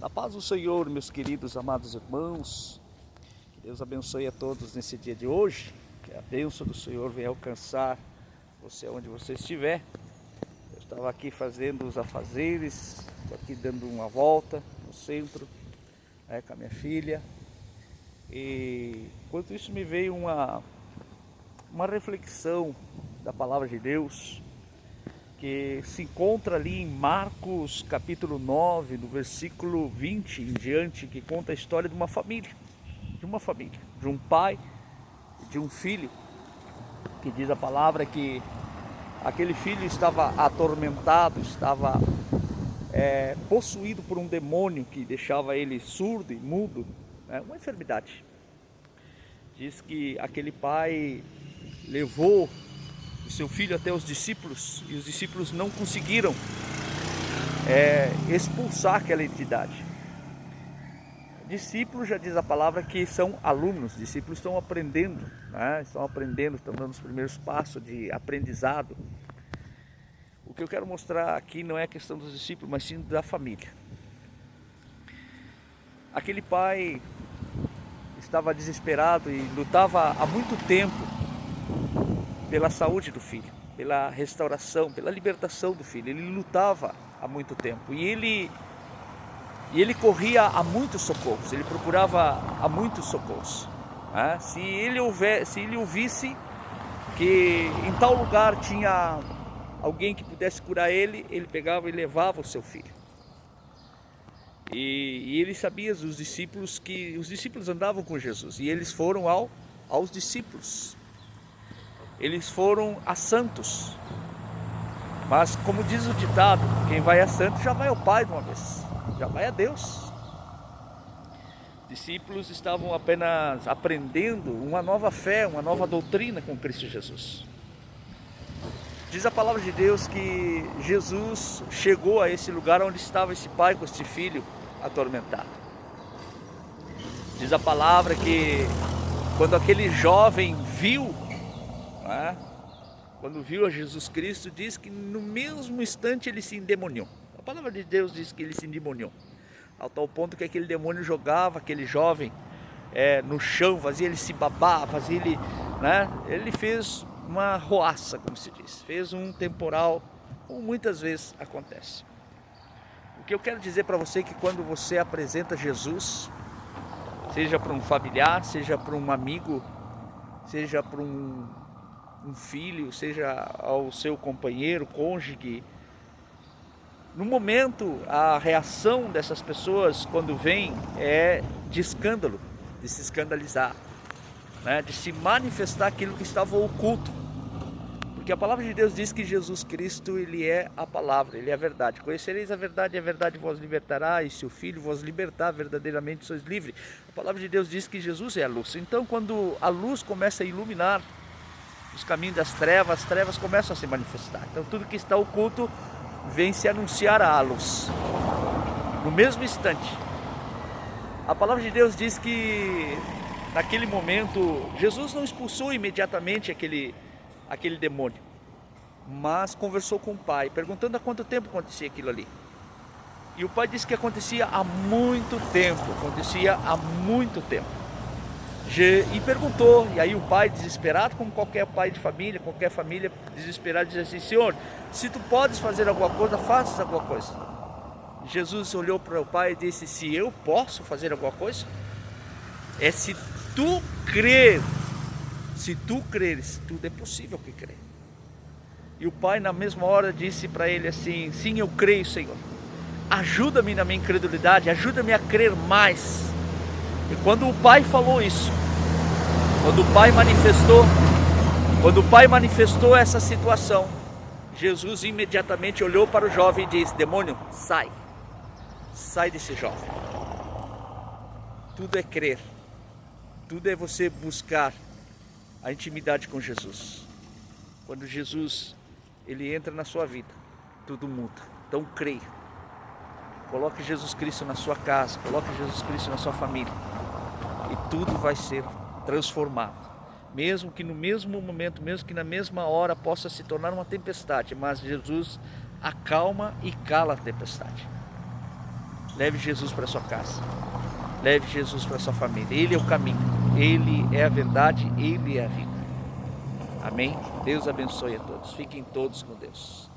Na paz do Senhor, meus queridos, amados irmãos, que Deus abençoe a todos nesse dia de hoje, que a bênção do Senhor venha alcançar você onde você estiver. Eu estava aqui fazendo os afazeres, estou aqui dando uma volta no centro, com a minha filha, e enquanto isso me veio uma reflexão da palavra de Deus, que se encontra ali em Marcos capítulo 9, no versículo 20 em diante, que conta a história de uma família, de um pai e de um filho, que diz a palavra que aquele filho estava atormentado, estava possuído por um demônio que deixava ele surdo e mudo, uma enfermidade. Diz que aquele pai levou o seu filho até os discípulos e os discípulos não conseguiram expulsar aquela entidade. Discípulos, já diz a palavra, que são alunos. Discípulos estão aprendendo, estão dando os primeiros passos de aprendizado. O que eu quero mostrar aqui não é a questão dos discípulos, mas sim da família. Aquele pai estava desesperado e lutava há muito tempo pela saúde do filho, pela restauração, pela libertação do filho. Ele lutava há muito tempo e ele corria a muitos socorros, ele procurava a muitos socorros. Se ele ouvisse que em tal lugar tinha alguém que pudesse curar ele, ele pegava e levava o seu filho. E ele sabia, os discípulos, que os discípulos andavam com Jesus, e eles foram aos discípulos. Eles foram a santos. Mas como diz o ditado, quem vai a santo já vai ao Pai de uma vez, já vai a Deus. Discípulos estavam apenas aprendendo uma nova fé, uma nova doutrina com Cristo Jesus. Diz a palavra de Deus que Jesus chegou a esse lugar onde estava esse pai com este filho atormentado. Diz a palavra que quando aquele jovem viu, quando viu a Jesus Cristo, diz que no mesmo instante ele se endemoniou. A palavra de Deus diz que ele se endemoniou, ao tal ponto que aquele demônio jogava aquele jovem no chão, fazia ele se babar, ele fez uma roaça, como se diz, fez um temporal, como muitas vezes acontece. O que eu quero dizer para você é que quando você apresenta Jesus, seja para um familiar, seja para um amigo, seja para um filho, seja ao seu companheiro, cônjuge, no momento a reação dessas pessoas quando vem é de escândalo, de se escandalizar, de se manifestar aquilo que estava oculto, porque a palavra de Deus diz que Jesus Cristo, ele é a palavra, ele é a verdade. Conhecereis a verdade vos libertará, e se o Filho vos libertar, verdadeiramente sois livres. A palavra de Deus diz que Jesus é a luz. Então quando a luz começa a iluminar os caminhos das trevas, as trevas começam a se manifestar. Então tudo que está oculto vem se anunciar à luz, no mesmo instante. A palavra de Deus diz que naquele momento Jesus não expulsou imediatamente aquele demônio, mas conversou com o pai, perguntando há quanto tempo acontecia aquilo ali. E o pai disse que acontecia há muito tempo, E perguntou, e aí o pai, desesperado, como qualquer pai de família, qualquer família desesperada, diz assim: Senhor, se tu podes fazer alguma coisa, faças alguma coisa. Jesus olhou para o pai e disse: se eu posso fazer alguma coisa, é se tu creres, tudo é possível que crê. E o pai na mesma hora disse para ele assim: sim, eu creio, Senhor, ajuda-me na minha incredulidade, ajuda-me a crer mais. E quando o pai falou isso, quando o pai manifestou essa situação, Jesus imediatamente olhou para o jovem e disse: demônio, sai desse jovem. Tudo é crer, tudo é você buscar a intimidade com Jesus. Quando Jesus ele entra na sua vida, tudo muda. Então creia, coloque Jesus Cristo na sua casa, coloque Jesus Cristo na sua família, e tudo vai ser transformado. Mesmo que no mesmo momento, mesmo que na mesma hora possa se tornar uma tempestade, mas Jesus acalma e cala a tempestade. Leve Jesus para sua casa. Leve Jesus para sua família. Ele é o caminho. Ele é a verdade. Ele é a vida. Amém? Deus abençoe a todos. Fiquem todos com Deus.